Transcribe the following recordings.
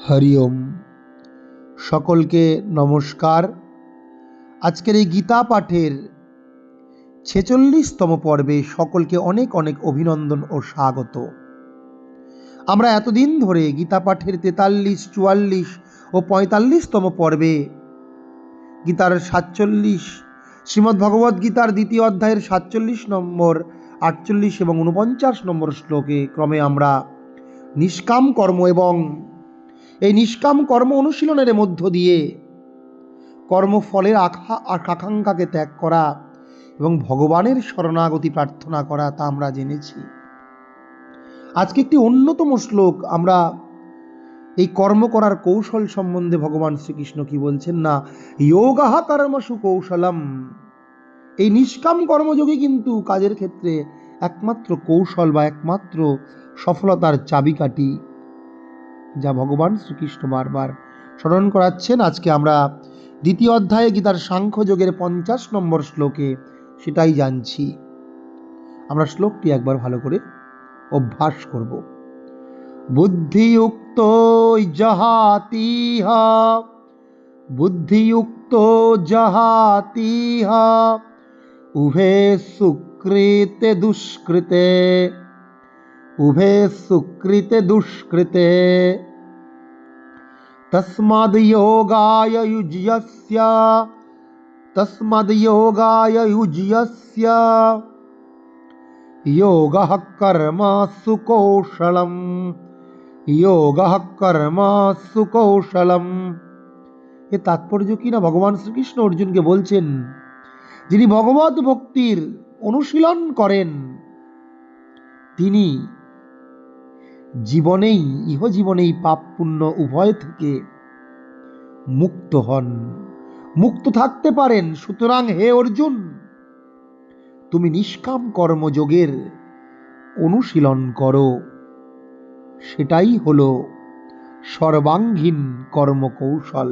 হরি ওম। সকলকে নমস্কার। আজকের এই গীতা পাঠের 46তম পর্বে সকলকে অনেক অনেক অভিনন্দন ও স্বাগত। আমরা এতদিন ধরে গীতা পাঠের 43, 44 ও 45তম পর্বে গীতার 47, শ্রীমদ্ভগবদ্গীতার দ্বিতীয় অধ্যায়ের 47 নম্বর, 48 এবং 49 নম্বর শ্লোকে ক্রমে আমরা নিষ্কাম কর্ম এবং এই নিষ্কাম কর্ম অনুশীলনের মধ্য দিয়ে কর্মফলের আকাঙ্ক্ষাকে ত্যাগ করা এবং ভগবানের শরণাগতি প্রার্থনা করা, তা আমরা জেনেছি। আজকে একটি অন্যতম শ্লোক আমরা এই কর্ম করার কৌশল সম্বন্ধে ভগবান শ্রীকৃষ্ণ কি বলছেন না, যোগঃ কর্মসু কৌশলম। এই নিষ্কাম কর্মযোগী কিন্তু কাজের ক্ষেত্রে একমাত্র কৌশল বা একমাত্র সফলতার চাবিকাঠি, যা ভগবান শ্রীকৃষ্ণ বারবার স্মরণ করাচ্ছেন। আজকে আমরা দ্বিতীয় অধ্যায়ে গীতার সাংখ্যযোগের 50 নম্বর শ্লোকে সেটাই জানছি। আমরা শ্লোকটি একবার ভালো করে অভ্যাস করব। বুদ্ধিযুক্ত জহাতিহ, বুদ্ধিযুক্ত জহাতিহ, উভে সুকৃতে দুষ্কৃতে, উভে সুকৃতে দুষ্কৃতে, তস্মাদ যোগায় যুজ্যস্য, তস্মাদ যোগায় যুজ্যস্য, যোগঃ কর্মসু কৌশলম, যোগঃ কর্মসু কৌশলম। এর তাৎপর্য কি না, ভগবান শ্রীকৃষ্ণ অর্জুনকে বলছেন, যিনি ভগবত ভক্তির অনুশীলন করেন তিনি জীবনেই, ইহজীবনেই পাপ পুণ্য উভয় থেকে মুক্ত হন, মুক্ত থাকতে পারেন। সুতরাং হে অর্জুন, তুমি নিষ্কাম কর্মযোগের অনুশীলন করো। সেটাই হলো সর্বাঙ্গীন কর্মকৌশল,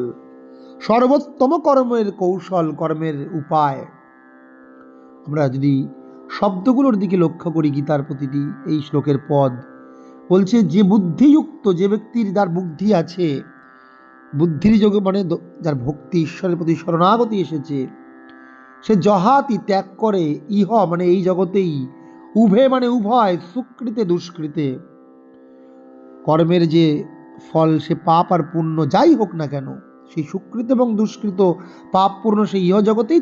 সর্বোত্তম কর্মের কৌশল, কর্মের উপায়। আমরা যদি শব্দগুলোর দিকে লক্ষ্য করি, গীতার প্রতিটি এই শ্লোকের পদ বলছে যে বুদ্ধিযুক্ত, যে ব্যক্তির যার বুদ্ধি আছে, বুদ্ধির যোগে মানে যার ভক্তি, ঈশ্বরের প্রতি শরণাগতি এসেছে, সে জহাতি ত্যাগ করে, ইহ মানে এই জগতেই, উভে মানে উভয়, সুকৃতে দুষ্কৃতে, কর্মের যে ফল সে পাপ আর পুণ্য যাই হোক না কেন, সেই সুকৃত এবং দুষ্কৃত পাপ পূর্ণ সেই ইহ জগতেই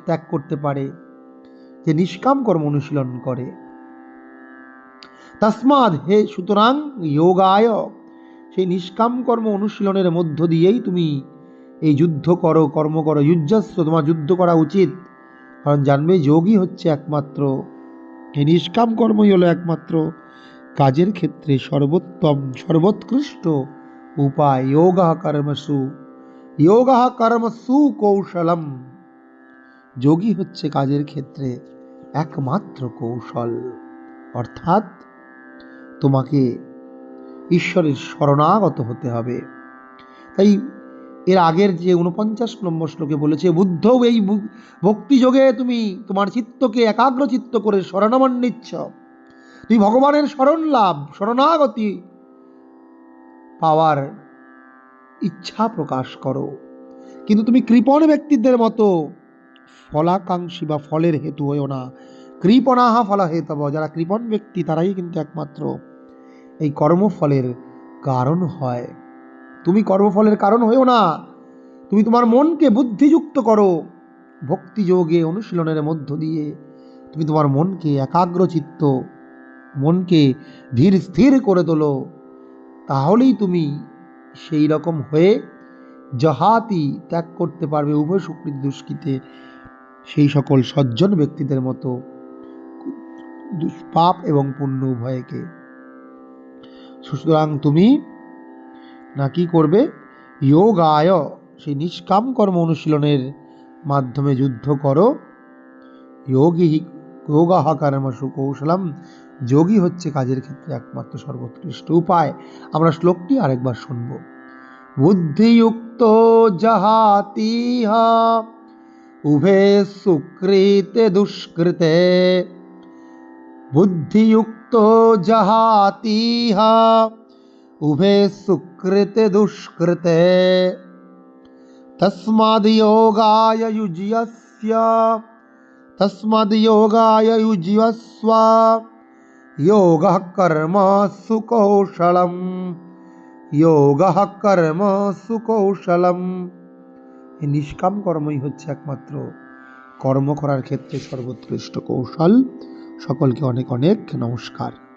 ত্যাগ করতে পারে, যে নিষ্কাম কর্ম অনুশীলন করে। তস্মাদ হে, সুতরাং, যোগায়, সেই নিষ্কাম কর্ম অনুশীলনের মধ্য দিয়েই তুমি এই যুদ্ধ করো, কর্ম করো। যুজ্যস্য, তোমার যুদ্ধ করা উচিত। কারণ জানবে যোগী হচ্ছে একমাত্র, এই নিষ্কাম কর্মই হলো একমাত্র কাজের ক্ষেত্রে সর্বোত্তম, সর্বোৎকৃষ্ট উপায়। যোগঃ কর্মসু, যোগঃ কর্মসু কৌশলম। যোগী হচ্ছে কাজের ক্ষেত্রে একমাত্র কৌশল। অর্থাৎ তোমাকে ঈশ্বরের শরণাগত হতে হবে। তাই এর আগের যে 49 নম্বর শ্লোকে বলেছে, বুদ্ধ, এই ভক্তিযোগে তুমি তোমার চিত্তকে একাগ্র চিত্ত করে শরণামন্বিচ্ছ, তুমি ভগবানের শরণ লাভ, শরণাগতি পাওয়ার ইচ্ছা প্রকাশ করো। কিন্তু তুমি কৃপণ ব্যক্তিদের মতো ফলাকাঙ্ক্ষী বা ফলের হেতু হইও না। কৃপণাহ ফল হেতব, যারা কৃপণ ব্যক্তি তারাই কিন্তু একমাত্র এই কর্মফলের কারণ হয়। তুমি কর্মফলের কারণ হইও না। তুমি তোমার মনকে বুদ্ধিযুক্ত করো, ভক্তিযোগে অনুশীলনের মধ্য দিয়ে তুমি তোমার মনকে একাগ্রচিত্ত, মনকে ধীর স্থির করে তোলো। তাহলেই তুমি সেই রকম হয়ে জহাতি ত্যাগ করতে পারবে, উভয় সুকৃত দুষ্কৃতে, সেই সকল সজ্জন ব্যক্তিদের মতো পাপ এবং পুণ্য উভয়কে। সুতরাং তুমি না কি করবে, যোগায়, সেই নিষ্কাম কর্ম অনুশীলনের মাধ্যমে যুদ্ধ করো। যোগঃ কর্মসু কৌশলম, যোগী হচ্ছে কাজের ক্ষেত্রে একমাত্র সর্বোৎকৃষ্ট উপায়। আমরা শ্লোকটি আরেকবার শুনব। বুদ্ধিযুক্ত জহাতিহ, উভে সুকৃতে দুষ্কৃতে, বুদ্ধিযুক্ত জহাতিহ, উভে সুকৃতে দুষ্কৃতে তস্মাদ্যোগায় যুজস্ব যোগঃ কর্মসু কৌশলম যোগঃ কর্মসু কৌশলম। এই নিষ্কাম কর্মই হচ্ছে একমাত্র কর্ম করার ক্ষেত্রে সর্বোৎকৃষ্ট কৌশল। সকলকে অনেক অনেক নমস্কার।